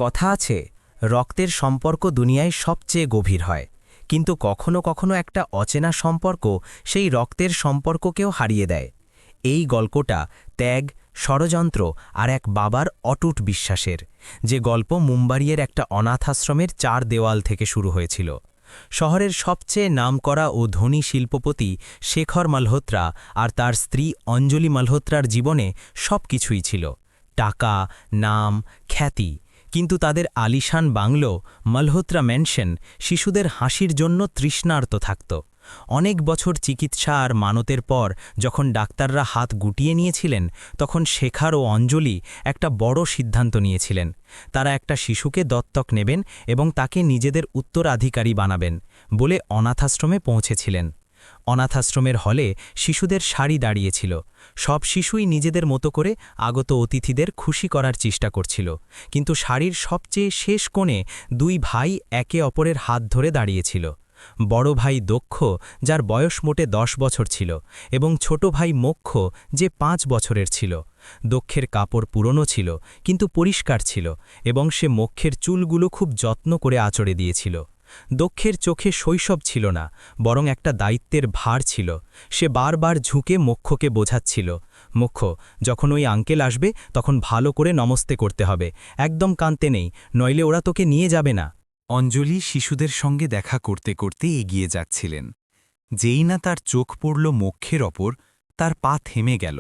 কথা আছে, রক্তের সম্পর্ক দুনিয়ায় সবচেয়ে গভীর হয়, কিন্তু কখনো কখনো একটা অচেনা সম্পর্ক সেই রক্তের সম্পর্ককেও হারিয়ে দেয়। এই গল্পটা ত্যাগ, ষড়যন্ত্র আর এক বাবার অটুট বিশ্বাসের, যে গল্প মুম্বাইয়ের একটা অনাথাশ্রমের ৪ দেওয়াল থেকে শুরু হয়েছিল। শহরের সবচেয়ে নামকরা ও ধনী শিল্পপতি শেখর মালহোত্রা আর তার স্ত্রী অঞ্জলি মালহোত্রার জীবনে সব কিছুই ছিল, টাকা, নাম, খ্যাতি, কিন্তু তাদের আলিশান বাংলো মালহোত্রা ম্যানশন শিশুদের হাসির জন্য তৃষ্ণার্ত থাকত। অনেক বছর চিকিৎসা আর মানতের পর যখন ডাক্তাররা হাত গুটিয়ে নিয়েছিলেন, তখন শেখর ও অঞ্জলি একটা বড় সিদ্ধান্ত নিয়েছিলেন। তারা একটা শিশুকে দত্তক নেবেন এবং তাকে নিজেদের উত্তরাধিকারী বানাবেন বলে অনাথাশ্রমে পৌঁছেছিলেন। অনাথাশ্রমের হলে শিশুদের সারি দাঁড়িয়েছিল। সব শিশুই নিজেদের মতো করে আগত অতিথিদের খুশি করার চেষ্টা করছিল, কিন্তু সারির সবচেয়ে শেষ কোণে 2 ভাই একে অপরের হাত ধরে দাঁড়িয়েছিল। বড় ভাই দক্ষ, যার বয়স মোটে 10 বছর ছিল, এবং ছোট ভাই মোক্ষ, যে 5 বছরের ছিল। দক্ষের কাপড় পুরনো ছিল কিন্তু পরিষ্কার ছিল, এবং সে মোক্ষের চুলগুলো খুব যত্ন করে আঁচড়ে দিয়েছিল। দক্ষের চোখে শৈশব ছিল না, বরং একটা দায়িত্বের ভার ছিল। সে বারবার ঝুঁকে মোক্ষকে বোঝাচ্ছিল, মোক্ষ, যখন ওই আঙ্কেল আসবে তখন ভালো করে নমস্তে করতে হবে, একদম কাঁদতে নেই, নইলে ওরা তোকে নিয়ে যাবে না। অঞ্জলি শিশুদের সঙ্গে দেখা করতে করতে এগিয়ে যাচ্ছিলেন। যেই না তার চোখ পড়ল মোক্ষের ওপর, তার পা থেমে গেল।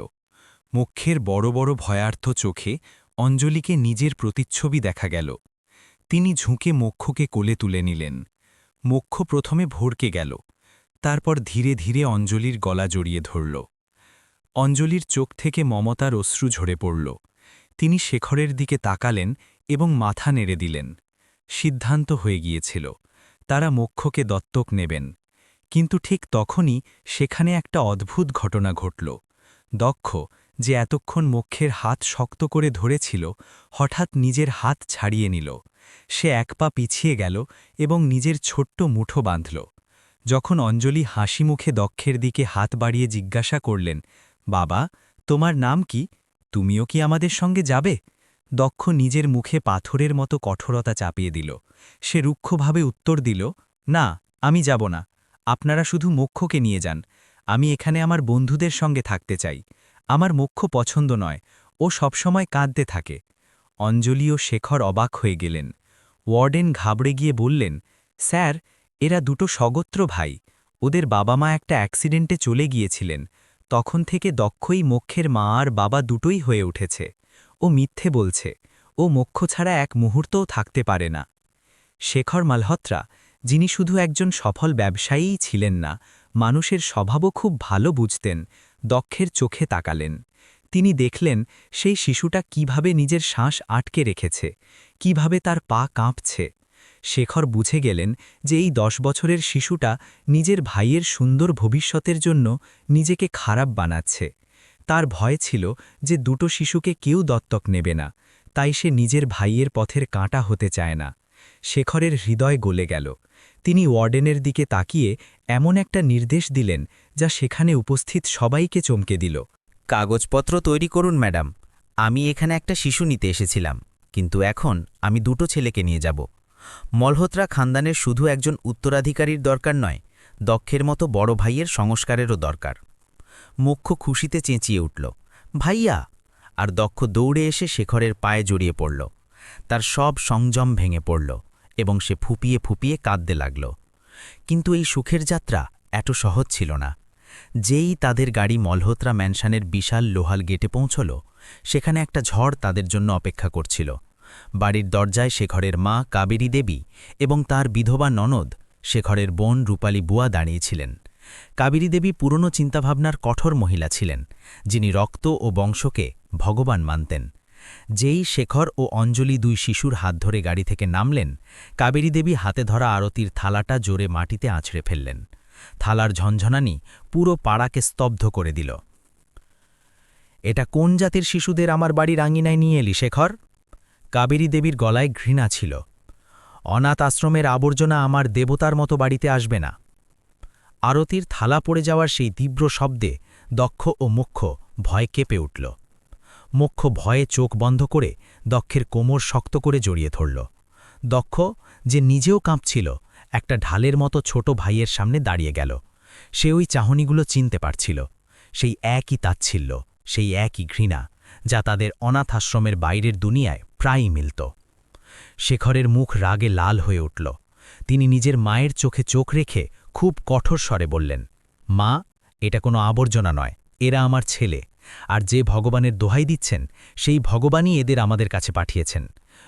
মোক্ষের বড় বড় ভয়ার্থ চোখে অঞ্জলিকে নিজের প্রতিচ্ছবি দেখা গেল। তিনি ঝুঁকে মোক্ষকে কোলে তুলে নিলেন। মোক্ষ প্রথমে ভড়কে গেল, তারপর ধীরে ধীরে অঞ্জলির গলা জড়িয়ে ধরল। অঞ্জলির চোখ থেকে মমতার অশ্রু ঝরে পড়ল। তিনি শেখরের দিকে তাকালেন এবং মাথা নেড়ে দিলেন। সিদ্ধান্ত হয়ে গিয়েছিল, তারা মোক্ষকে দত্তক নেবেন। কিন্তু ঠিক তখনই সেখানে একটা অদ্ভুত ঘটনা ঘটল। দক্ষ, যে এতক্ষণ মোক্ষের হাত শক্ত করে ধরেছিল, হঠাৎ নিজের হাত ছাড়িয়ে নিল। সে 1 পা পিছিয়ে গেল এবং নিজের ছোট্ট মুঠো বাঁধল। যখন অঞ্জলি হাসি মুখে দক্ষের দিকে হাত বাড়িয়ে জিজ্ঞাসা করলেন, বাবা, তোমার নাম কি? তুমিও কি আমাদের সঙ্গে যাবে? দক্ষ নিজের মুখে পাথরের মতো কঠোরতা চাপিয়ে দিল। সে রুক্ষভাবে উত্তর দিল, না, আমি যাব না। আপনারা শুধু মোক্ষকে নিয়ে যান। আমি এখানে আমার বন্ধুদের সঙ্গে থাকতে চাই। আমার মোক্ষ পছন্দ নয়, ও সবসময় কাঁদতে থাকে। অঞ্জলি ও শেখর অবাক হয়ে গেলেন। ওয়ার্ডেন ঘাবড়ে গিয়ে বললেন, স্যার, এরা দুটো স্বগোত্র ভাই। ওদের বাবা মা একটা অ্যাক্সিডেন্টে চলে গিয়েছিলেন। তখন থেকে দক্ষই মোক্ষের মা আর বাবা দুটোই হয়ে উঠেছে। ও মিথ্যে বলছে, ও মোক্ষ ছাড়া এক মুহূর্তও থাকতে পারে না। শেখর মালহোত্রা, যিনি শুধু একজন সফল ব্যবসায়ীই ছিলেন না, মানুষের স্বভাবও খুব ভালো বুঝতেন, দক্ষের চোখে তাকালেন। তিনি দেখলেন সেই শিশুটা কিভাবে নিজের শ্বাস আটকে রেখেছে, কিভাবে তার পা কাঁপছে। শেখর বুঝে গেলেন যে এই 10 বছরের শিশুটা নিজের ভাইয়ের সুন্দর ভবিষ্যতের জন্য নিজেকে খারাপ বানাচ্ছে। তার ভয় ছিল যে দুটো শিশুকে কেউ দত্তক নেবে না, তাই সে নিজের ভাইয়ের পথের কাঁটা হতে চায় না। শেখরের হৃদয় গলে গেল। তিনি ওয়ার্ডেনের দিকে তাকিয়ে এমন একটা নির্দেশ দিলেন যা সেখানে উপস্থিত সবাইকে চমকে দিল। কাগজপত্র তৈরি করুন ম্যাডাম, আমি এখানে একটা শিশু নিতে এসেছিলাম, কিন্তু এখন আমি দুটো ছেলেকে নিয়ে যাব। মলহোত্রা খানদানের শুধু একজন উত্তরাধিকারীর দরকার নয়, দক্ষের মতো বড় ভাইয়ের সংস্কারেরও দরকার। মুখ্য খুশিতে চেঁচিয়ে উঠল, ভাইয়া! আর দক্ষ দৌড়ে এসে শেখরের পায়ে জড়িয়ে পড়ল। তার সব সংযম ভেঙে পড়ল এবং সে ফুপিয়ে ফুপিয়ে কাঁদতে লাগল। কিন্তু এই সুখের যাত্রা এত সহজ ছিল না। যেই তাদের গাড়ি মলহোত্রা ম্যানশনের বিশাল লোহাল গেটে পৌঁছল, সেখানে একটা ঝড় তাদের জন্য অপেক্ষা করছিল। বাড়ির দরজায় শেখরের মা কাবেরী দেবী এবং তার বিধবা ননদ, শেখরের বোন রূপালী বুয়া দাঁড়িয়েছিলেন। কাবেরী দেবী পুরনো চিন্তাভাবনার কঠোর মহিলা ছিলেন, যিনি রক্ত ও বংশকে ভগবান মানতেন। যেই শেখর ও অঞ্জলি 2 শিশুর হাত ধরে গাড়ি থেকে নামলেন, কাবেরী দেবী হাতে ধরা আরতির থালাটা জোরে মাটিতে আছড়ে ফেললেন। থালার ঝনঝনানি পুরো পাড়াকে স্তব্ধ করে দিল। এটা কোন জাতির শিশুদের আমার বাড়ির আঙিনায় নিয়ে এলি শেখর? কাবেরী দেবীর গলায় ঘৃণা ছিল। অনাথ আশ্রমের আবর্জনা আমার দেবতার মতো বাড়িতে আসবে না। আরতির থালা পড়ে যাওয়ার সেই তীব্র শব্দে দক্ষ ও মুখ্য ভয় কেঁপে উঠল। মোক্ষ ভয়ে চোখ বন্ধ করে দক্ষের কোমর শক্ত করে জড়িয়ে ধরল। দক্ষ, যে নিজেও কাঁপছিল, একটা ঢালের মতো ছোট ভাইয়ের সামনে দাঁড়িয়ে গেল। সে ওই চাহনিগুলো চিনতে পারছিল, সেই একই তাচ্ছিল্য, সেই একই ঘৃণা, যা তাদের অনাথ আশ্রমের বাইরের দুনিয়ায় প্রায়ই মিলত। শেখরের মুখ রাগে লাল হয়ে উঠল। তিনি নিজের মায়ের চোখে চোখ রেখে খুব কঠোর স্বরে বললেন, মা, এটা কোনো আবর্জনা নয়, এরা আমার ছেলে, আর যে ভগবানের দোহাই দিচ্ছেন সেই ভগবানই এদের আমাদের কাছে পাঠিয়েছেন।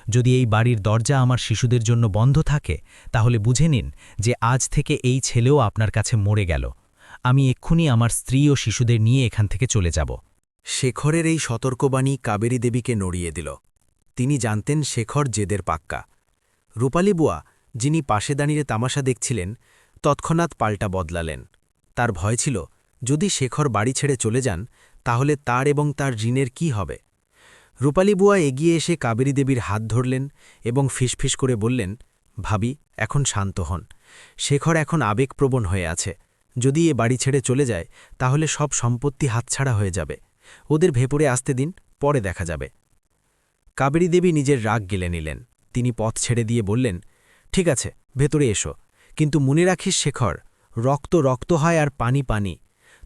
যদি এই বাড়ির দরজা আমার শিশুদের জন্য বন্ধ থাকে, তাহলে বুঝে নিন যে আজ থেকে এই ছেলেও আপনার কাছে মরে গেল। আমি এক্ষুনি আমার স্ত্রী ও শিশুদের নিয়ে এখান থেকে চলে যাব। শেখরের এই সতর্কবাণী কাবেরী দেবীকে নড়িয়ে দিল। তিনি জানতেন শেখর জেদের পাক্কা। রূপালী বুয়া, যিনি পাশে দাঁড়িয়ে তামাশা দেখছিলেন, তৎক্ষণাৎ পাল্টা বদলালেন। তার ভয় ছিল, যদি শেখর বাড়ি ছেড়ে চলে যান, তাহলে তার এবং তার ঋণের কি হবে। রূপালী বুয়া এগিয়ে এসে কাবেরী দেবীর হাত ধরলেন এবং ফিসফিস করে বললেন, ভাবি, এখন শান্ত হন। শেখর এখন আবেগপ্রবণ হয়ে আছে। যদি এ বাড়ি ছেড়ে চলে যায়, তাহলে সব সম্পত্তি হাতছাড়া হয়ে যাবে। ওদের ভেপরে আসতে দিন, পরে দেখা যাবে। কাবেরী দেবী নিজের রাগ গেলে নিলেন। তিনি পথ ছেড়ে দিয়ে বললেন, ঠিক আছে, ভেতরে এসো, কিন্তু মনে রাখিস শেখর, রক্ত রক্ত হয় আর পানি পানি।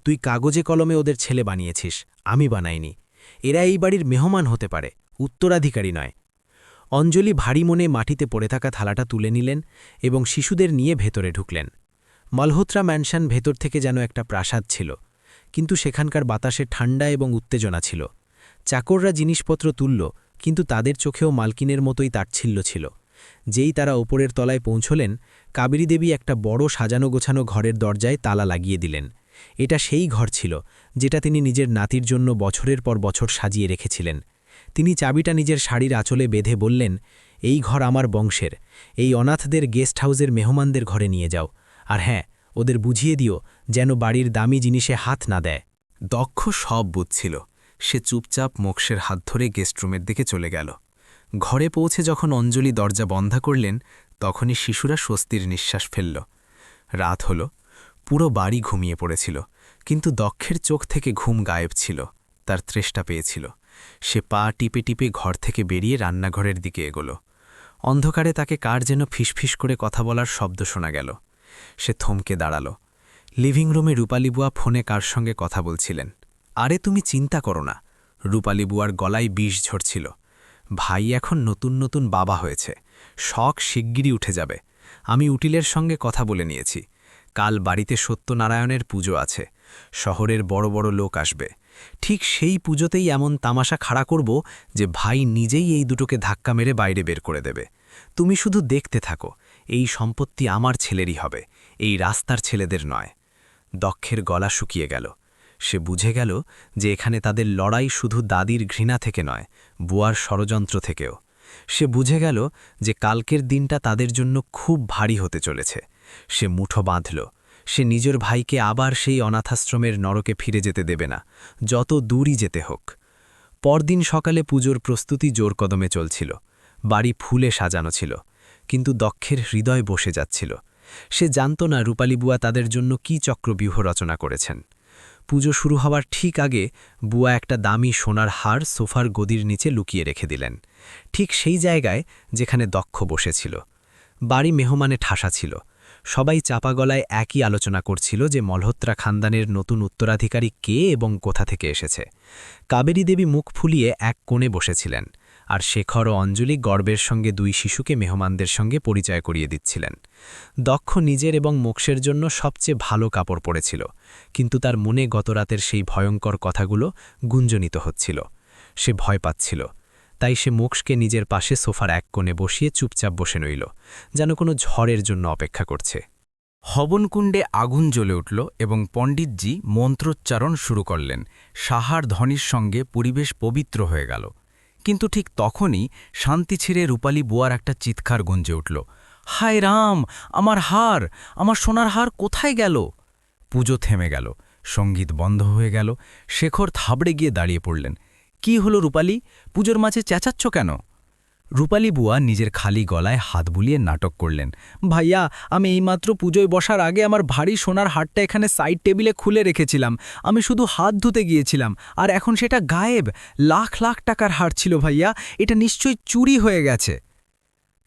তুই কাগজে কলমে ওদের ছেলে বানিয়েছিস, আমি বানাইনি। এরা এই বাড়ির মেহমান হতে পারে, উত্তরাধিকারী নয়। অঞ্জলি ভারী মনে মাটিতে পড়ে থাকা থালাটা তুলে নিলেন এবং শিশুদের নিয়ে ভেতরে ঢুকলেন। মালহোত্রা ম্যানশন ভেতর থেকে যেন একটা প্রাসাদ ছিল, কিন্তু সেখানকার বাতাসে ঠান্ডা এবং উত্তেজনা ছিল। চাকররা জিনিসপত্র তুলল, কিন্তু তাদের চোখেও মালকিনের মতোই তাচ্ছিল্য ছিল। যেই তারা ওপরের তলায় পৌঁছলেন, কাবেরী দেবী একটা বড় সাজানো গোছানো ঘরের দরজায় তালা লাগিয়ে দিলেন। এটা সেই ঘর ছিল যেটা তিনি নিজের নাতির জন্য বছরের পর বছর সাজিয়ে রেখেছিলেন। তিনি চাবিটা নিজের শাড়ির আঁচলে বেঁধে বললেন, এই ঘর আমার বংশের, এই অনাথদের গেস্ট হাউসের মেহমানদের ঘরে নিয়ে যাও, আর হ্যাঁ, ওদের বুঝিয়ে দিও যেন বাড়ির দামি জিনিসে হাত না দেয়। দক্ষ সব বুঝছিল। সে চুপচাপ মোক্ষের হাত ধরে গেস্টরুমের দিকে চলে গেল। ঘরে পৌঁছে যখন অঞ্জলি দরজা বন্ধ করলেন, তখনই শিশুরা স্বস্তির নিঃশ্বাস ফেলল। রাত হল, পুরো বাড়ি ঘুমিয়ে পড়েছিল, কিন্তু দক্ষের চোখ থেকে ঘুম গায়েব ছিল। তার তৃষ্ণা পেয়েছিল। সে পা টিপে টিপে ঘর থেকে বেরিয়ে রান্নাঘরের দিকে এগোল। অন্ধকারে তাকে কার যেন ফিসফিস করে কথা বলার শব্দ শোনা গেল। সে থমকে দাঁড়াল। লিভিং রুমে রূপালী বুয়া ফোনে কার সঙ্গে কথা বলছিলেন। আরে তুমি চিন্তা করো না। রূপালী বুয়ার গলায় বিষ ঝরছিল। ভাই এখন নতুন নতুন বাবা হয়েছে, শখ শিগগিরই উঠে যাবে। আমি উটিলের সঙ্গে কথা বলে নিয়েছি। কাল বাড়িতে সত্যনারায়ণের পুজো আছে, শহরের বড় বড় লোক আসবে। ঠিক সেই পুজোতেই এমন তামাশা খাড়া করব যে ভাই নিজেই এই দুটোকে ধাক্কা মেরে বাইরে বের করে দেবে। তুমি শুধু দেখতে থাকো, এই সম্পত্তি আমার ছেলেরই হবে, এই রাস্তার ছেলেদের নয়। দক্ষের গলা শুকিয়ে গেল। সে বুঝে গেল যে এখানে তাদের লড়াই শুধু দাদির ঘৃণা থেকে নয়, বুয়ার ষড়যন্ত্র থেকেও। সে বুঝে গেল যে কালকের দিনটা তাদের জন্য খুব ভারী হতে চলেছে। সে মুঠো বাঁধল। সে নিজের ভাইকে আবার সেই অনাথাশ্রমের নরকে ফিরে যেতে দেবে না, যত দূরই যেতে হোক। পরদিন সকালে পুজোর প্রস্তুতি জোর কদমে চলছিল। বাড়ি ফুলে সাজানো ছিল, কিন্তু দক্ষের হৃদয় বসে যাচ্ছিল। সে জানত না রূপালী বুয়া তাদের জন্য কী চক্রব্যূহ রচনা করেছেন। পুজো শুরু হওয়ার ঠিক আগে বুয়া একটা দামি সোনার হার সোফার গদির নিচে লুকিয়ে রেখে দিলেন, ঠিক সেই জায়গায় যেখানে দক্ষ বসেছিল। বাড়ি মেহমানে ঠাসা ছিল। সবাই চাপা গলায় একই আলোচনা করছিল যে মলহোত্রা খানদানের নতুন উত্তরাধিকারী কে এবং কোথা থেকে এসেছে। কাবেরী দেবী মুখ ফুলিয়ে এক কোণে বসেছিলেন, আর শেখর ও অঞ্জলি গর্বের সঙ্গে দুই শিশুকে মেহমানদের সঙ্গে পরিচয় করিয়ে দিচ্ছিলেন। দক্ষ নিজের এবং মোক্ষের জন্য সবচেয়ে ভালো কাপড় পরেছিল, কিন্তু তার মনে গতরাতের সেই ভয়ঙ্কর কথাগুলো গুঞ্জনিত হচ্ছিল। সে ভয় পাচ্ছিল। তাই সে মোক্ষকে নিজের পাশে সোফার এক কোণে বসিয়ে চুপচাপ বসে রইল, যেন কোনো ঝড়ের জন্য অপেক্ষা করছে। হবনকুণ্ডে আগুন জ্বলে উঠল এবং পণ্ডিতজি মন্ত্রোচ্চারণ শুরু করলেন। সাহার ধ্বনির সঙ্গে পরিবেশ পবিত্র হয়ে গেল। কিন্তু ঠিক তখনই শান্তি ছিঁড়ে রূপালী বুয়ার একটা চিৎকার গুঞ্জে উঠল, হায় রাম, আমার হার, আমার সোনার হার কোথায় গেল? পুজো থেমে গেল, সঙ্গীত বন্ধ হয়ে গেল। শেখর থাবড়ে গিয়ে দাঁড়িয়ে পড়লেন। কি হলো রূপালী, পুজোর মাঝে চেঁচাচ্ছ কেন? রূপালী বুয়া নিজের খালি গলায় হাত বুলিয়ে নাটক করলেন। ভাইয়া, আমি এইমাত্র পুজোয় বসার আগে আমার ভারী সোনার হারটা এখানে সাইড টেবিলে খুলে রেখেছিলাম। আমি শুধু হাত ধুতে গিয়েছিলাম, আর এখন সেটা গায়েব। লাখ লাখ টাকার হার ছিল ভাইয়া, এটা নিশ্চয়ই চুরি হয়ে গেছে।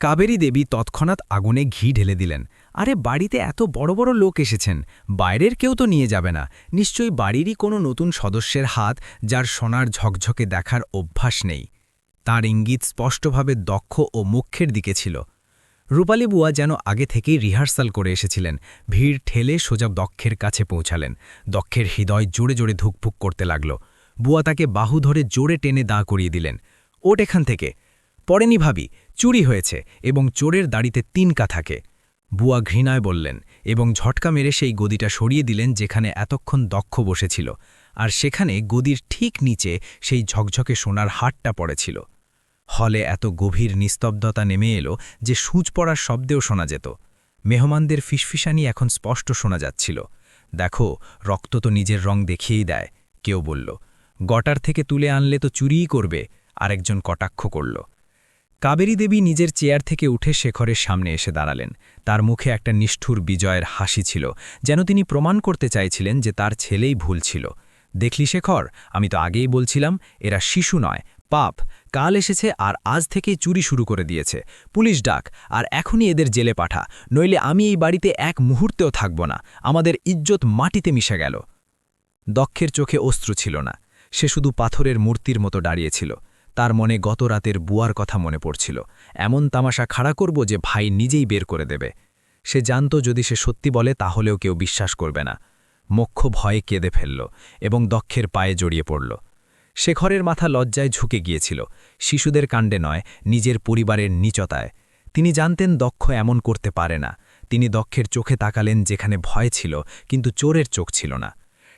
কাবেরী দেবী তৎক্ষণাৎ আগুনে ঘি ঢেলে দিলেন। আরে বাড়িতে এত বড় বড় লোক এসেছেন, বাইরের কেউ তো নিয়ে যাবে না। নিশ্চয়ই বাড়িরই কোনো নতুন সদস্যের হাত, যার সোনার ঝকঝকে দেখার অভ্যাস নেই। তার ইঙ্গিত স্পষ্টভাবে দক্ষ ও মুখ্যের দিকে ছিল। রূপালী বুয়া যেন আগে থেকেই রিহার্সাল করে এসেছিলেন। ভিড় ঠেলে সোজা দক্ষের কাছে পৌঁছালেন। দক্ষের হৃদয় জোরে জোরে ধুকপুক করতে লাগল। বুয়া তাকে বাহু ধরে জোরে টেনে দাঁড় করিয়ে দিলেন। ওঠ এখান থেকে। পড়েনি ভাবি, চুরি হয়েছে এবং চোরের দাড়িতে ৩ কা থাকে। বুয়া ঘৃণায় বললেন এবং ঝটকা মেরে সেই গদিটা সরিয়ে দিলেন যেখানে এতক্ষণ দক্ষ বসেছিল, আর সেখানে গদির ঠিক নিচে সেই ঝকঝকে সোনার হারটা পড়েছিল। হলে এত গভীর নিস্তব্ধতা নেমে এলো যে সূঁচ পড়ার শব্দেও শোনা যেত। মেহমানদের ফিসফিসানি এখন স্পষ্ট শোনা যাচ্ছিল। দেখো, রক্ত তো নিজের রং দেখিয়েই দেয়, কেউ বলল। গটার থেকে তুলে আনলে তো চুরিই করবে, আরেকজন কটাক্ষ করল। কাবেরী দেবী নিজের চেয়ার থেকে উঠে শেখরের সামনে এসে দাঁড়ালেন। তার মুখে একটা নিষ্ঠুর বিজয়ের হাসি ছিল, যেন তিনি প্রমাণ করতে চাইছিলেন যে তার ছেলেই ভুল ছিল। দেখলি শেখর, আমি তো আগেই বলছিলাম, এরা শিশু নয়, পাপ। কাল এসেছে আর আজ থেকেই চুরি শুরু করে দিয়েছে। পুলিশ ডাক, আর এখনই এদের জেলে পাঠা, নইলে আমি এই বাড়িতে এক মুহূর্তেও থাকব না। আমাদের ইজ্জত মাটিতে মিশে গেল। দক্ষের চোখে অশ্রু ছিল না, সে শুধু পাথরের মূর্তির মতো দাঁড়িয়েছিল। তার মনে গত রাতের বুয়ার কথা মনে পড়ছিল। এমন তামাশা খাড়া করব যে ভাই নিজেই বের করে দেবে। সে জানত যদি সে সত্যি বলে তাহলেও কেউ বিশ্বাস করবে না। মোক্ষ ভয়ে কেঁদে ফেলল এবং দক্ষের পায়ে জড়িয়ে পড়ল। শেখরের মাথা লজ্জায় ঝুঁকে গিয়েছিল, শিশুদের কাণ্ডে নয়, নিজের পরিবারের নীচতায়। তিনি জানতেন দক্ষ এমন করতে পারে না। তিনি দক্ষের চোখে তাকালেন যেখানে ভয় ছিল, কিন্তু চোরের চোখ ছিল না।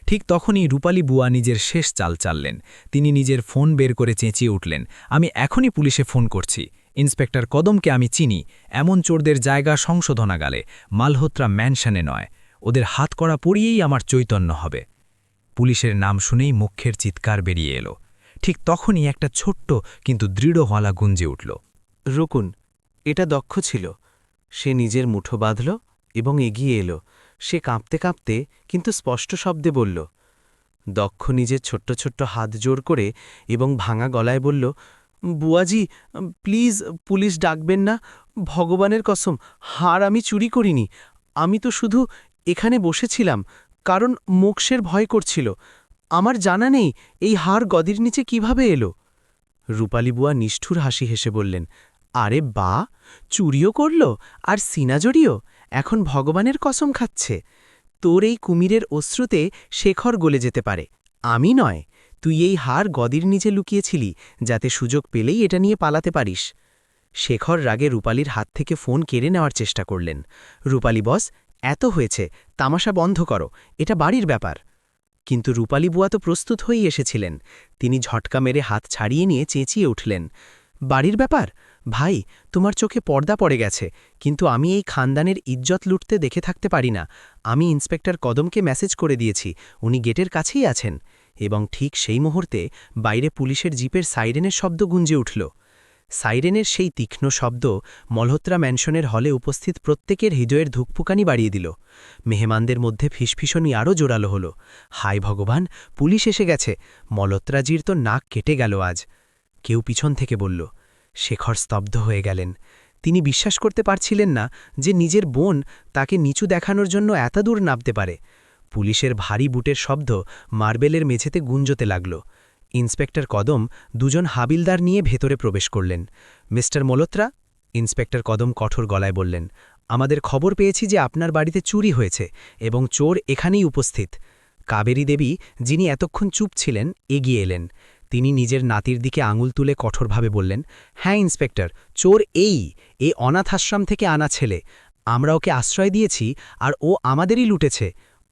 ঠিক তখনই রূপালী বুয়া নিজের শেষ চাল চাললেন। তিনি নিজের ফোন বের করে চেঁচিয়ে উঠলেন, আমি এখনই পুলিশে ফোন করছি। ইন্সপেক্টর কদমকে আমি চিনি। এমন চোরদের জায়গা সংশোধনাগারে, মালহোত্রা ম্যানশনে নয়। ওদের হাত করা পড়িয়েই আমার চৈতন্য হবে। পুলিশের নাম শুনেই মুখ্যের চিৎকার বেরিয়ে এলো। ঠিক তখনই একটা ছোট্ট কিন্তু দৃঢ় হলা গুঞ্জে উঠল। রুকুন, এটা দক্ষ ছিল। সে নিজের মুঠো বাঁধল এবং এগিয়ে এলো। সে কাঁপতে কাঁপতে কিন্তু স্পষ্ট শব্দে বলল। দক্ষ নিজের ছোট্ট ছোট্ট হাত জোর করে এবং ভাঙা গলায় বলল, বুয়াজি, প্লিজ পুলিশ ডাকবেন না। ভগবানের কসম, হার আমি চুরি করিনি। আমি তো শুধু এখানে বসেছিলাম কারণ মোক্ষের ভয় করছিল। আমার জানা নেই এই হার গদির নিচে কিভাবে এলো। রূপালী বুয়া নিষ্ঠুর হাসি হেসে বললেন, আরে বা, চুরিও করল আর সিনা জড়িও, এখন ভগবানের কসম খাচ্ছে। তোর এই কুমিরের অশ্রুতে শেখর গলে যেতে পারে, আমি নয়। তুই এই হার গদির নিচে লুকিয়েছিলি যাতে সুযোগ পেলেই এটা নিয়ে পালাতে পারিস। শেখর রাগে রূপালীর হাত থেকে ফোন কেড়ে নেওয়ার চেষ্টা করলেন। রূপালী বস, এত হয়েছে, তামাশা বন্ধ করো, এটা বাড়ির ব্যাপার। কিন্তু রূপালী বুয়া তো প্রস্তুত হয়েই এসেছিলেন। তিনি ঝটকা মেরে হাত ছাড়িয়ে নিয়ে চেঁচিয়ে উঠলেন, বাড়ির ব্যাপার? ভাই, তোমার চোখে পর্দা পড়ে গেছে, কিন্তু আমি এই খানদানের ইজ্জত লুটতে দেখে থাকতে পারি না। আমি ইন্সপেক্টর কদমকে মেসেজ করে দিয়েছি, উনি গেটের কাছেই আছেন। এবং ঠিক সেই মুহূর্তে বাইরে পুলিশের জিপের সাইরেনের শব্দ গুঞ্জে উঠল। সাইরেনের সেই তীক্ষ্ণ শব্দ মলহোত্রা ম্যানশনের হলে উপস্থিত প্রত্যেকের হৃদয়ের ধুকপুকানি বাড়িয়ে দিল। মেহমানদের মধ্যে ফিসফিসনি আরও জোরালো হল। হায় ভগবান, পুলিশ এসে গেছে। মলহোত্রাজির তো নাক কেটে গেল আজ। কেউ পিছন থেকে বলল। শেখর স্তব্ধ হয়ে গেলেন। তিনি বিশ্বাস করতে পারছিলেন না যে নিজের বোন তাকে নিচু দেখানোর জন্য এতদূর নামতে পারে। পুলিশের ভারী বুটের শব্দ মার্বেলের মেঝেতে গুঞ্জতে লাগল। ইন্সপেক্টর কদম দুজন হাবিলদার নিয়ে ভেতরে প্রবেশ করলেন। মিস্টার মলহোত্রা, ইন্সপেক্টর কদম কঠোর গলায় বললেন, আমাদের খবর পেয়েছি যে আপনার বাড়িতে চুরি হয়েছে এবং চোর এখানেই উপস্থিত। কাবেরী দেবী, যিনি এতক্ষণ চুপ ছিলেন, এগিয়ে এলেন। তিনি নিজের নাতির দিকে আঙুল তুলে কঠোরভাবে বললেন, হ্যাঁ ইন্সপেক্টর, চোর এই অনাথ আশ্রম থেকে আনা ছেলে। আমরা ওকে আশ্রয় দিয়েছি আর ও আমাদেরই লুটেছে।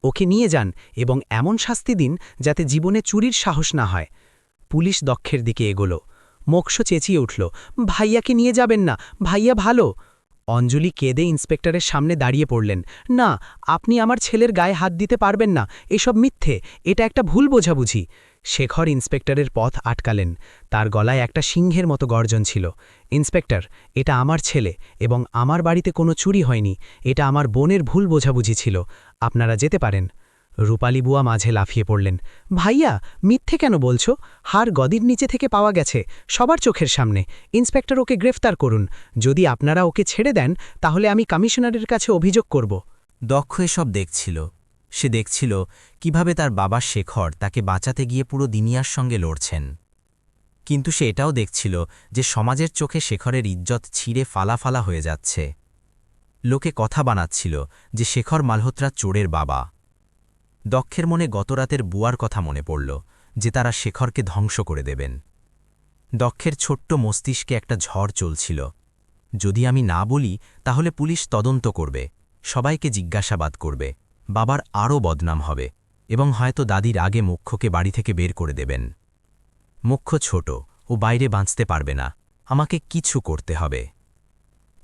ওকে নিয়ে যান এবং এমন শাস্তি দিন যাতে জীবনে চুরির সাহস না হয়। পুলিশ দক্ষের দিকে এগোল। মোক্ষ চেঁচিয়ে উঠল, ভাইয়াকে নিয়ে যাবেন না, ভাইয়া ভালো। অঞ্জলি কেঁদে ইন্সপেক্টরের সামনে দাঁড়িয়ে পড়লেন, না, আপনি আমার ছেলের গায়ে হাত দিতে পারবেন না, এসব মিথ্যে, এটা একটা ভুল বোঝাবুঝি। শেখর ইন্সপেক্টরের পথ আটকালেন। তার গলায় একটা সিংহের মতো গর্জন ছিল। ইন্সপেক্টর, এটা আমার ছেলে এবং আমার বাড়িতে কোনো চুরি হয়নি। এটা আমার বোনের ভুল বোঝাবুঝি ছিল। আপনারা যেতে পারেন। রূপালী বুয়া মাঝে লাফিয়ে পড়লেন। ভাইয়া, মিথ্যে কেন বলছো? হার গদির নিচে থেকে পাওয়া গেছে, সবার চোখের সামনে। ইন্সপেক্টর, ওকে গ্রেফতার করুন। যদি আপনারা ওকে ছেড়ে দেন তাহলে আমি কমিশনারের কাছে অভিযোগ করব। দক্ষ এসব দেখছিল। সে দেখছিল কিভাবে তার বাবা শেখর তাকে বাঁচাতে গিয়ে পুরো দুনিয়ার সঙ্গে লড়ছেন। কিন্তু সে এটাও দেখছিল যে সমাজের চোখে শেখরের ইজ্জত ছিঁড়ে ফালা হয়ে যাচ্ছে। লোকে কথা বানাচ্ছিল যে শেখর মালহোত্রা চোরের বাবা। দক্ষের মনে গতরাতের বুয়ার কথা মনে পড়ল যে তারা শেখরকে ধ্বংস করে দেবেন। দক্ষের ছোট্ট মস্তিষ্কে একটা ঝড় চলছিল। যদি আমি না বলি তাহলে পুলিশ তদন্ত করবে, সবাইকে জিজ্ঞাসাবাদ করবে, বাবার আরও বদনাম হবে এবং হয়তো দাদির আগে মুখ্যকে বাড়ি থেকে বের করে দেবেন। মুখ্য ছোট, ও বাইরে বাঁচতে পারবে না, আমাকে কিছু করতে হবে।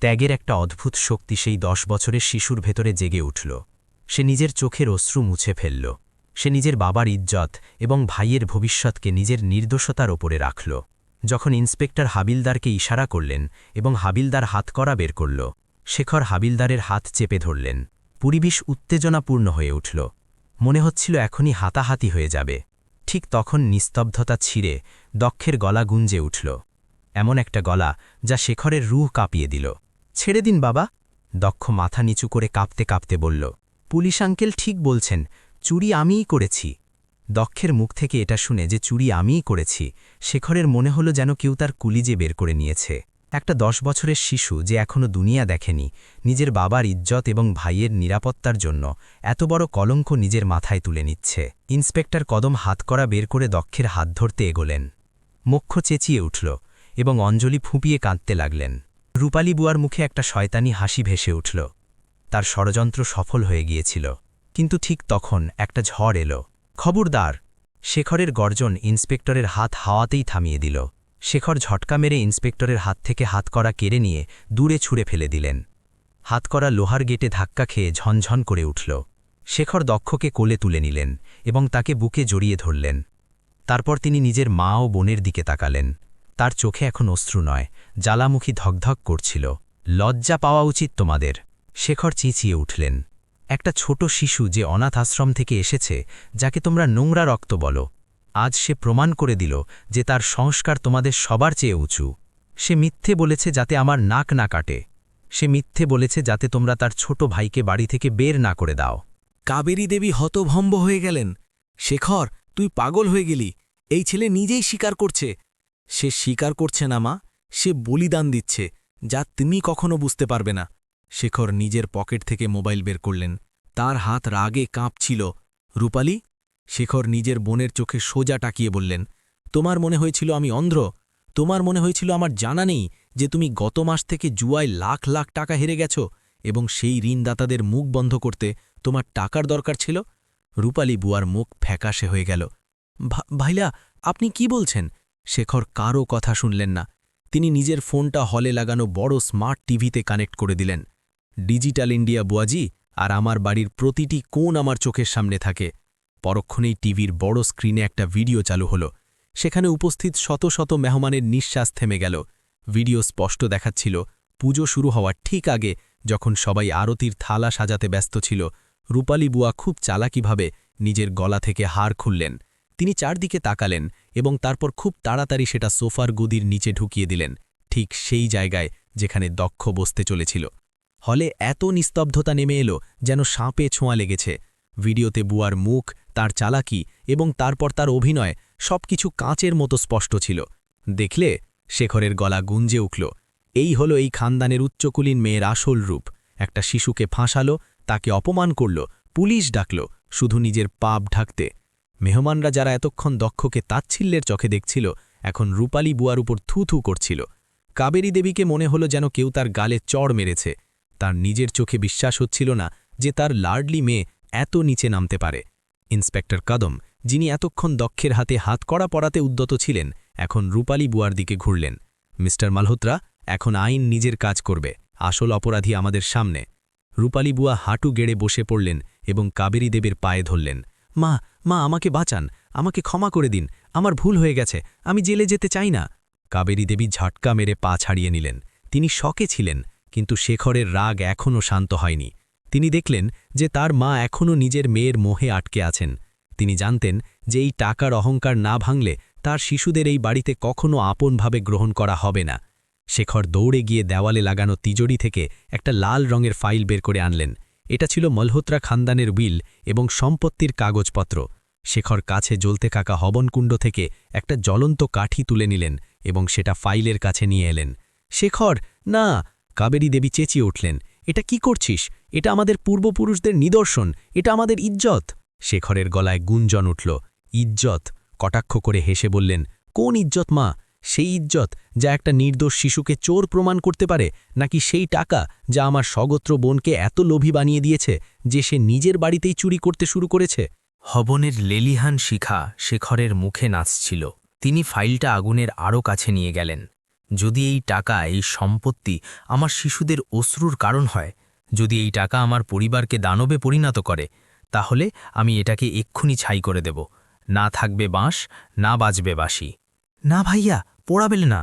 ত্যাগের একটা অদ্ভুত শক্তি সেই 10 বছরের শিশুর ভেতরে জেগে উঠল। সে নিজের চোখের অশ্রু মুছে ফেলল। সে নিজের বাবার ইজ্জত এবং ভাইয়ের ভবিষ্যৎকে নিজের নির্দোষতার ওপরে রাখল। যখন ইন্সপেক্টর হাবিলদারকে ইশারা করলেন এবং হাবিলদার হাতকড়া বের করল, শেখর হাবিলদারের হাত চেপে ধরলেন। পরিবেশ উত্তেজনাপূর্ণ হয়ে উঠল। মনে হচ্ছিল এখনই হাতাহাতি হয়ে যাবে। ঠিক তখন নিস্তব্ধতা ছিঁড়ে দক্ষের গলা গুঞ্জে উঠল, এমন একটা গলা যা শেখরের রুহ কাঁপিয়ে দিল। ছেড়ে দিন বাবা। দক্ষ মাথা নিচু করে কাঁপতে কাঁপতে বলল, পুলিশ আঙ্কেল ঠিক বলছেন, চুরি আমিই করেছি। দক্ষের মুখ থেকে এটা শুনে যে চুরি আমিই করেছি, শেখরের মনে হলো যেন কেউ তার কুলিজে বের করে নিয়েছে। একটা 10 বছরের শিশু যে এখনও দুনিয়া দেখেনি, নিজের বাবার ইজ্জত এবং ভাইয়ের নিরাপত্তার জন্য এত বড় কলঙ্ক নিজের মাথায় তুলে নিচ্ছে। ইন্সপেক্টর কদম হাতকড়া বের করে দক্ষের হাত ধরতে এগোলেন। মুখ্য চেঁচিয়ে উঠল এবং অঞ্জলি ফুঁপিয়ে কাঁদতে লাগলেন। রূপালী বুয়ার মুখে একটা শয়তানি হাসি ভেসে উঠল। তার ষড়যন্ত্র সফল হয়ে গিয়েছিল। কিন্তু ঠিক তখন একটা ঝড় এলো। খবরদার! শেখরের গর্জন ইন্সপেক্টরের হাত হাওয়াতেই থামিয়ে দিল। শেখর ঝটকা মেরে ইন্সপেক্টরের হাত থেকে হাতকড়া কেড়ে নিয়ে দূরে ছুঁড়ে ফেলে দিলেন। হাতকড়া লোহার গেটে ধাক্কা খেয়ে ঝনঝন করে উঠল। শেখর দক্ষকে কোলে তুলে নিলেন এবং তাকে বুকে জড়িয়ে ধরলেন। তারপর তিনি নিজের মা ও বোনের দিকে তাকালেন। তার চোখে এখন অশ্রু নয়, জ্বালামুখী ধকধক করছিল। লজ্জা পাওয়া উচিত তোমাদের, শেখর চেঁচিয়ে উঠলেন। একটা ছোট শিশু যে অনাথ আশ্রম থেকে এসেছে, যাকে তোমরা নোংরা রক্ত বলো, আজ সে প্রমাণ করে দিল যে তার সংস্কার তোমাদের সবার চেয়ে উঁচু। সে মিথ্যে বলেছে যাতে আমার নাক না কাটে। সে মিথ্যে বলেছে যাতে তোমরা তার ছোট ভাইকে বাড়ি থেকে বের না করে দাও। কাবেরী দেবী হতভম্ব হয়ে গেলেন। শেখর, তুই পাগল হয়ে গেলি। এই ছেলে নিজেই স্বীকার করছে। সে স্বীকার করছে না মা, সে বলিদান দিচ্ছে, যা তুমি কখনো বুঝতে পারবে না। শেখর নিজের পকেট থেকে মোবাইল বের করলেন। তার হাত রাগে কাঁপছিল। রূপালী? শেখর নিজের বোনের চোখে সোজা টাকিয়ে বললেন, তোমার মনে হয়েছিল আমি অন্ধ্র? তোমার মনে হয়েছিল আমার জানা নেই যে তুমি গত মাস থেকে জুয়ায় লাখ লাখ টাকা হেরে গেছ এবং সেই ঋণদাতাদের মুখ বন্ধ করতে তোমার টাকার দরকার ছিল? রূপালী বুয়ার মুখ ফ্যাকাশে হয়ে গেল। ভাইলা, আপনি কি বলছেন? শেখর কারও কথা শুনলেন না। তিনি নিজের ফোনটা হলে লাগানো বড় স্মার্ট টিভিতে কানেক্ট করে দিলেন। ডিজিটাল ইন্ডিয়া বুয়াজি, আর আমার বাড়ির প্রতিটি কোণ আমার চোখের সামনে থাকে। পরক্ষণেই টিভির বড় স্ক্রিনে একটা ভিডিও চালু হলো। সেখানে উপস্থিত শত শত মেহমানের নিঃশ্বাস থেমে গেল। ভিডিও স্পষ্ট দেখাচ্ছিল পুজো শুরু হওয়ার ঠিক আগে, যখন সবাই আরতির থালা সাজাতে ব্যস্ত ছিল, রূপালী বুয়া খুব চালাকিভাবে নিজের গলা থেকে হার খুললেন। তিনি চারদিকে তাকালেন এবং তারপর খুব তাড়াতাড়ি সেটা সোফার গদির নিচে ঢুকিয়ে দিলেন, ঠিক সেই জায়গায় যেখানে দক্ষ বসতে চলেছিল। হলে এত নিস্তব্ধতা নেমে এলো যেন সাপে ছোঁয়া লেগেছে। ভিডিওতে বুয়ার মুখ, তার চালাকি এবং তারপর তার অভিনয় সবকিছু কাঁচের মতো স্পষ্ট ছিল। দেখলে? শেখরের গলা গুঞ্জে উঠল। এই হলো এই খানদানের উচ্চকুলীন মেয়ের আসল রূপ। একটা শিশুকে ফাঁসালো, তাকে অপমান করল, পুলিশ ডাকল, শুধু নিজের পাপ ঢাকতে। মেহমানরা যারা এতক্ষণ দক্ষকে তাচ্ছিল্যের চোখে দেখছিল, এখন রূপালী বুয়ার উপর থু থু করছিল। কাবেরী দেবীকে মনে হলো যেন কেউ তার গালে চড় মেরেছে। তার নিজের চোখে বিশ্বাস হচ্ছিল না যে তার লাডলি মেয়ে এত নিচে নামতে পারে। ইন্সপেক্টর কদম, যিনি এতক্ষণ দক্ষের হাতে হাতকড়া পরাতে উদ্যত ছিলেন, এখন রূপালী বুয়ার দিকে ঘুরলেন। মিস্টার মালহোত্রা, এখন আইন নিজের কাজ করবে। আসল অপরাধী আমাদের সামনে। রূপালী বুয়া হাঁটু গেড়ে বসে পড়লেন এবং কাবেরী দেবীর পায়ে ধরলেন। মা, মা, আমাকে বাঁচান, আমাকে ক্ষমা করে দিন, আমার ভুল হয়ে গেছে, আমি জেলে যেতে চাই না। কাবেরী দেবী ঝটকা মেরে পা ছাড়িয়ে নিলেন। তিনি শকে ছিলেন, কিন্তু শেখরের রাগ এখনও শান্ত হয়নি। তিনি দেখলেন যে তার মা এখনও নিজের মেয়ের মোহে আটকে আছেন। তিনি জানতেন যে এই টাকার অহংকার না ভাঙলে তার শিশুদের এই বাড়িতে কখনো আপনভাবে গ্রহণ করা হবে না। শেখর দৌড়ে গিয়ে দেওয়ালে লাগানো তিজোরি থেকে একটা লাল রঙের ফাইল বের করে আনলেন। এটা ছিল মলহোত্রা খানদানের উইল এবং সম্পত্তির কাগজপত্র। শেখর কাছে জ্বলতে থাকা হবনকুণ্ড থেকে একটা জ্বলন্ত কাঠি তুলে নিলেন এবং সেটা ফাইলের কাছে নিয়ে এলেন। শেখর, না! কাবেরী দেবী চেঁচিয়ে উঠলেন, এটা কি করছিস? এটা আমাদের পূর্বপুরুষদের নিদর্শন, এটা আমাদের ইজ্জত। শেখরের গলায় গুঞ্জন উঠল, ইজ্জত? কটাক্ষ করে হেসে বললেন, কোন ইজ্জত মা? সেই ইজ্জত যা একটা নির্দোষ শিশুকে চোর প্রমাণ করতে পারে, নাকি সেই টাকা যা আমার স্বগোত্র বোনকে এত লোভী বানিয়ে দিয়েছে যে সে নিজের বাড়িতেই চুরি করতে শুরু করেছে? হবনের লেলিহান শিখা শেখরের মুখে নাচছিল। তিনি ফাইলটা আগুনের আরও কাছে নিয়ে গেলেন। যদি এই টাকা, এই সম্পত্তি আমার শিশুদের অশ্রুর কারণ হয়, যদি এই টাকা আমার পরিবারকে দানবে পরিণত করে, তাহলে আমি এটাকে এক্ষুনি ছাই করে দেব। না থাকবে বাঁশ, না বাজবে বাঁশি। না ভাইয়া, পোড়াবেন না।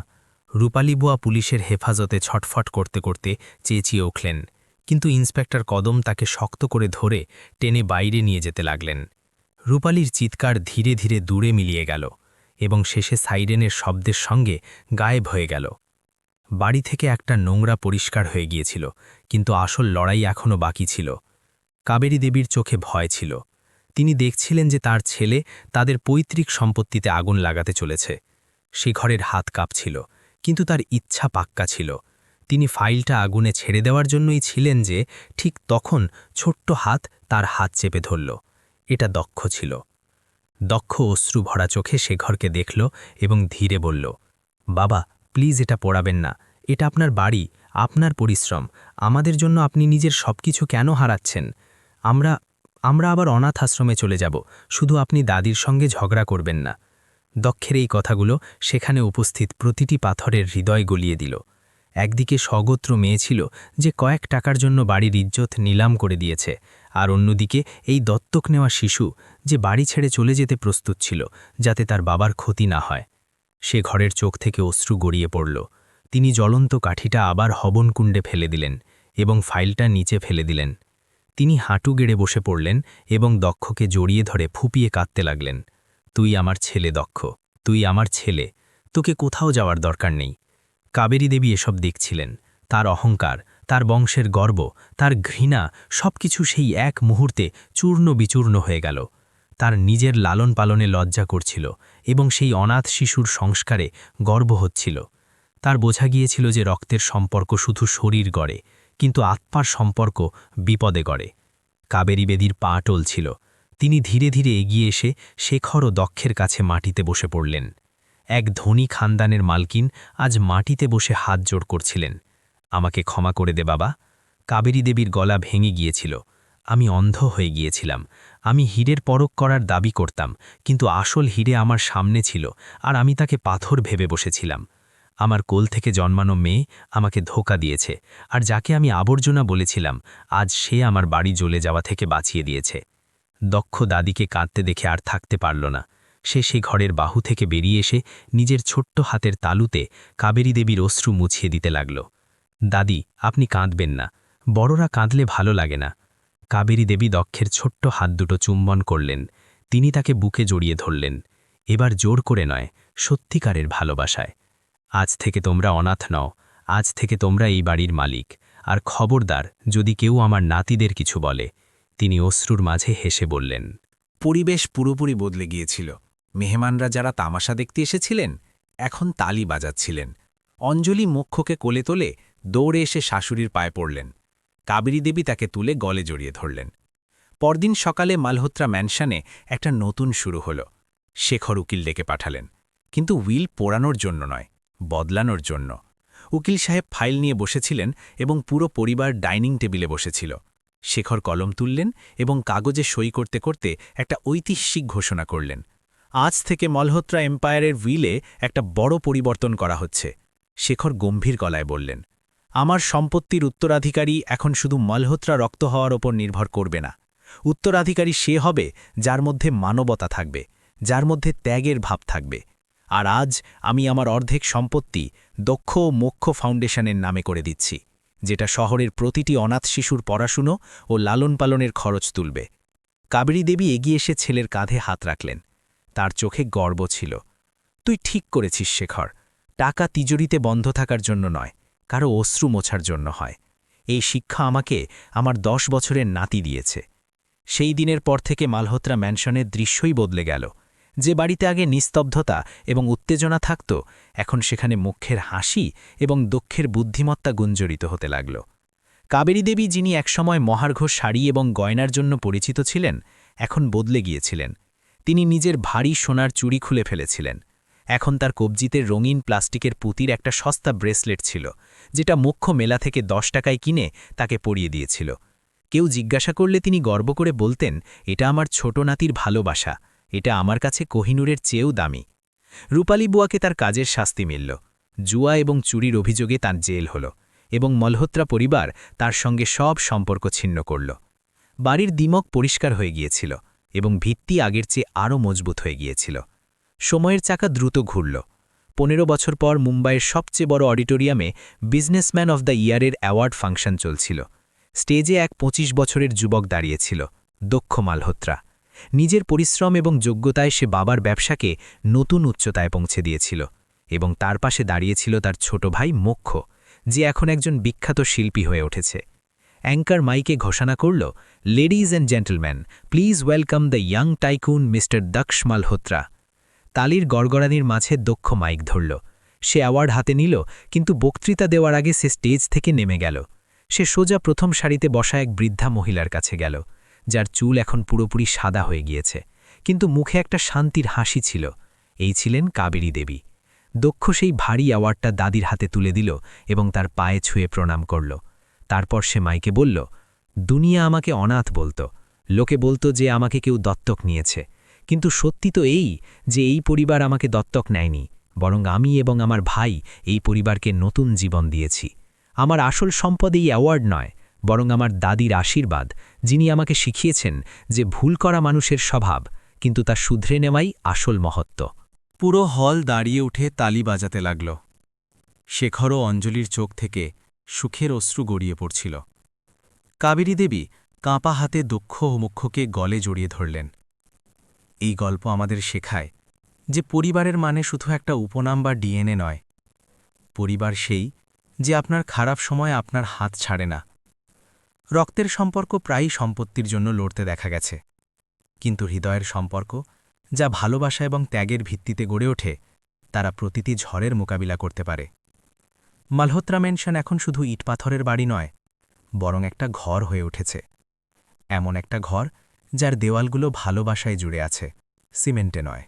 রূপালী বুয়া পুলিশের হেফাজতে ছটফট করতে করতে চেঁচিয়ে উঠলেন, কিন্তু ইন্সপেক্টর কদম তাকে শক্ত করে ধরে টেনে বাইরে নিয়ে যেতে লাগলেন। রূপালীর চিৎকার ধীরে ধীরে দূরে মিলিয়ে গেল এবং শেষে সাইরেনের শব্দের সঙ্গে গায়েব হয়ে গেল। বাড়ি থেকে একটা নোংরা পরিষ্কার হয়ে গিয়েছিল, কিন্তু আসল লড়াই এখনও বাকি ছিল। কাবেরী দেবীর চোখে ভয় ছিল। তিনি দেখছিলেন যে তার ছেলে তাদের পৈতৃক সম্পত্তিতে আগুন লাগাতে চলেছে। সে ঘরের হাত কাঁপছিল, কিন্তু তার ইচ্ছা পাক্কা ছিল। তিনি ফাইলটা আগুনে ছেড়ে দেওয়ার জন্যই ছিলেন যে ঠিক তখন ছোট্ট হাত তার হাত চেপে ধরল। এটা দক্ষ ছিল। দক্ষ অশ্রু ভরা চোখে সে ঘরকে দেখল এবং ধীরে বলল, বাবা, প্লিজ এটা পোড়াবেন না। এটা আপনার বাড়ি, আপনার পরিশ্রম। আমাদের জন্য আপনি নিজের সবকিছু কেন হারাচ্ছেন? আমরা আবার অনাথ আশ্রমে চলে যাব, শুধু আপনি দাদির সঙ্গে ঝগড়া করবেন না। দক্ষের এই কথাগুলো সেখানে উপস্থিত প্রতিটি পাথরের হৃদয় গলিয়ে দিল। একদিকে স্বগোত্র মেয়ে ছিল যে কয়েক টাকার জন্য বাড়ির ইজ্জত নিলাম করে দিয়েছে, আর অন্যদিকে এই দত্তক নেওয়া শিশু যে বাড়ি ছেড়ে চলে যেতে প্রস্তুত ছিল যাতে তার বাবার ক্ষতি না হয়। সে ঘরের চোখ থেকে অশ্রু গড়িয়ে পড়ল। তিনি জ্বলন্ত কাঠিটা আবার হবনকুণ্ডে ফেলে দিলেন এবং ফাইলটা নিচে ফেলে দিলেন। তিনি হাঁটু গেড়ে বসে পড়লেন এবং দক্ষকে জড়িয়ে ধরে ফুপিয়ে কাঁদতে লাগলেন, তুই আমার ছেলে দক্ষ, তুই আমার ছেলে, তোকে কোথাও যাওয়ার দরকার নেই। কাবেরী দেবী এসব দেখছিলেন। তার অহংকার, তার বংশের গর্ব, তার ঘৃণা সবকিছু সেই এক মুহূর্তে চূর্ণ বিচূর্ণ হয়ে গেল। তার নিজের লালন পালনে লজ্জা করছিল এবং সেই অনাথ শিশুর সংস্কারে গর্ব হচ্ছিল। তার বোঝা গিয়েছিল যে রক্তের সম্পর্ক শুধু শরীর গড়ে, কিন্তু আত্মার সম্পর্ক বিপদে গড়ে। কাবেরী বেদীর পা টলছিল। তিনি ধীরে ধীরে এগিয়ে এসে শেখর ও দক্ষের কাছে মাটিতে বসে পড়লেন। এক ধনী খানদানের মালকিন আজ মাটিতে বসে হাত জোড় করছিলেন। আমাকে ক্ষমা করে দে বাবা। কাবেরী দেবীর গলা ভেঙে গিয়েছিল। আমি অন্ধ হয়ে গিয়েছিলাম। আমি হীরের পরখ করার দাবি করতাম, কিন্তু আসল হীরে আমার সামনে ছিল আর আমি তাকে পাথর ভেবে বসেছিলাম। আমার কোল থেকে জন্মানো মেয়ে আমাকে ধোঁকা দিয়েছে, আর যাকে আমি আবর্জনা বলেছিলাম আজ সে আমার বাড়ি জ্বলে যাওয়া থেকে বাঁচিয়ে দিয়েছে। দক্ষ দাদিকে কাঁদতে দেখে আর থাকতে পারল না। সে ঘরের বাহু থেকে বেরিয়ে এসে নিজের ছোট্ট হাতের তালুতে কাবেরী দেবীর অশ্রু মুছিয়ে দিতে লাগল। দাদি, আপনি কাঁদবেন না, বড়রা কাঁদলে ভালো লাগে না। কাবেরী দেবী দক্ষের ছোট্ট হাত দুটো চুম্বন করলেন। তিনি তাকে বুকে জড়িয়ে ধরলেন। এবার জোর করে নয়, সত্যিকারের ভালোবাসায়। আজ থেকে তোমরা অনাথ নও, আজ থেকে তোমরা এই বাড়ির মালিক। আর খবরদার যদি কেউ আমার নাতিদের কিছু বলে। তিনি অশ্রুর মাঝে হেসে বললেন। পরিবেশ পুরোপুরি বদলে গিয়েছিল। মেহমানরা যারা তামাশা দেখতে এসেছিলেন এখন তালি বাজাচ্ছিলেন। অঞ্জলি মোক্ষকে কোলে তোলে দৌড়ে এসে শাশুড়ির পায়ে পড়লেন। কাবেরী দেবী তাকে তুলে গলে জড়িয়ে ধরলেন। পরদিন সকালে মালহোত্রা ম্যানশনে একটা নতুন শুরু হল। শেখর উকিল ডেকে পাঠালেন, কিন্তু উইল পোড়ানোর জন্য নয়, বদলানোর জন্য। উকিল সাহেব ফাইল নিয়ে বসেছিলেন এবং পুরো পরিবার ডাইনিং টেবিলে বসেছিল। শেখর কলম তুললেন এবং কাগজে সই করতে করতে একটা ঐতিহাসিক ঘোষণা করলেন। আজ থেকে মলহোত্রা এম্পায়ারের উইলে একটা বড় পরিবর্তন করা হচ্ছে। শেখর গম্ভীর গলায় বললেন, আমার সম্পত্তির উত্তরাধিকারী এখন শুধু মলহোত্রা রক্ত হওয়ার ওপর নির্ভর করবে না। উত্তরাধিকারী সে হবে যার মধ্যে মানবতা থাকবে, যার মধ্যে ত্যাগের ভাব থাকবে। আর আজ আমি আমার অর্ধেক সম্পত্তি দক্ষ ও মোক্ষ ফাউন্ডেশনের নামে করে দিচ্ছি, যেটা শহরের প্রতিটি অনাথ শিশুর পড়াশুনো ও লালন পালনের খরচ তুলবে। কাবেরী দেবী এগিয়ে এসে ছেলের কাঁধে হাত রাখলেন। তার চোখে গর্ব ছিল। তুই ঠিক করেছিস শেখর, টাকা তিজোরিতে বন্ধ থাকার জন্য নয়, কারো অশ্রু মোছার জন্য হয়। এই শিক্ষা আমাকে আমার 10 বছরের নাতি দিয়েছে। সেই দিনের পর থেকে মালহোত্রা ম্যানশনের দৃশ্যই বদলে গেল। যে বাড়িতে আগে নিস্তব্ধতা এবং উত্তেজনা থাকত, এখন সেখানে মুখের হাসি এবং দক্ষের বুদ্ধিমত্তা গুঞ্জরিত হতে লাগল। কাবেরী দেবী, যিনি একসময় মহার্ঘ শাড়ি এবং গয়নার জন্য পরিচিত ছিলেন, এখন বদলে গিয়েছিলেন। তিনি নিজের ভারী সোনার চুড়ি খুলে ফেলেছিলেন। এখন তার কবজিতে রঙিন প্লাস্টিকের পুঁতির একটা সস্তা ব্রেসলেট ছিল, যেটা মুখ্য মেলা থেকে 10 টাকায় কিনে তাকে পরিয়ে দিয়েছিল। কেউ জিজ্ঞাসা করলে তিনি গর্ব করে বলতেন, এটা আমার ছোট নাতির ভালোবাসা, এটা আমার কাছে কোহিনূরের চেয়েও দামি। রূপালী বুয়াকে তার কাজের শাস্তি মিলল। জুয়া এবং চুরির অভিযোগে তার জেল হল, এবং মলহোত্রা পরিবার তার সঙ্গে সব সম্পর্ক ছিন্ন করল। বাড়ির দিমক পরিষ্কার হয়ে গিয়েছিল এবং ভিত্তি আগের চেয়ে আরও মজবুত হয়ে গিয়েছিল। সময়ের চাকা দ্রুত ঘুরল। 15 বছর পর মুম্বাইয়ের সবচেয়ে বড় অডিটোরিয়ামে বিজনেসম্যান অফ দ্য ইয়ারের অ্যাওয়ার্ড ফাংশন চলছিল। স্টেজে এক 25 বছরের যুবক দাঁড়িয়েছিল, দক্ষ মালহোত্রা। নিজের পরিশ্রম এবং যোগ্যতায় সে বাবার ব্যবসাকে নতুন উচ্চতায় পৌঁছে দিয়েছিল, এবং তার পাশে দাঁড়িয়েছিল তার ছোট ভাই মোক্ষ, যে এখন একজন বিখ্যাত শিল্পী হয়ে উঠেছে। অ্যাঙ্কার মাইকে ঘোষণা করল, ladies and gentleman, please welcome the young tycoon mister দক্ষ মালহোত্রা। তালির গড়গড়ানির মাঝে দক্ষ মাইক ধরল। সে অ্যাওয়ার্ড হাতে নিল, কিন্তু বক্তৃতা দেওয়ার আগে সে স্টেজ থেকে নেমে গেল। সে সোজা প্রথম সারিতে বসা এক বৃদ্ধা মহিলার কাছে গেল, যার চুল এখন পুরোপুরি সাদা হয়ে গিয়েছে, কিন্তু মুখে একটা শান্তির হাসি ছিল। এই ছিলেন কাবেরী দেবী। দক্ষ সেই ভারী অ্যাওয়ার্ডটা দাদির হাতে তুলে দিল এবং তার পায়ে ছুঁয়ে প্রণাম করল। তারপর সে মাইকে বলল, দুনিয়া আমাকে অনাথ বলতো, লোকে বলতো যে আমাকে কেউ দত্তক নিয়েছে, কিন্তু সত্যি তো এই যে এই পরিবার আমাকে দত্তক নেয়নি, বরং আমি এবং আমার ভাই এই পরিবারকে নতুন জীবন দিয়েছি। আমার আসল সম্পদ এই অ্যাওয়ার্ড নয়, বরং আমার দাদির আশীর্বাদ, যিনি আমাকে শিখিয়েছেন যে ভুল করা মানুষের স্বভাব, কিন্তু তা শুধরে নেওয়াই আসল মহত্ব। পুরো হল দাঁড়িয়ে উঠে তালি বাজাতে লাগল। শেখর ও অঞ্জলির চোখ থেকে সুখের অশ্রু গড়িয়ে পড়ছিল। কাবেরী দেবী কাঁপা হাতে দক্ষ ও মুখ্যকে গলে জড়িয়ে ধরলেন। এই গল্প আমাদের শেখায় যে পরিবারের মানে শুধু একটা উপনাম বা ডিএনএ নয়। পরিবার সেই যে আপনার খারাপ সময় আপনার হাত ছাড়ে না। রক্তের সম্পর্ক প্রায়ই সম্পত্তির জন্য লড়তে দেখা গেছে, কিন্তু হৃদয়ের সম্পর্ক, যা ভালোবাসা এবং ত্যাগের ভিত্তিতে গড়ে ওঠে, তারা প্রতিটি ঝড়ের মোকাবিলা করতে পারে। মালহোত্রা ম্যানশন এখন শুধু ইটপাথরের বাড়ি নয়, বরং একটা ঘর হয়ে উঠেছে। এমন একটা ঘর যার দেওয়ালগুলো ভালোবাসায় জুড়ে আছে, সিমেন্টে নয়।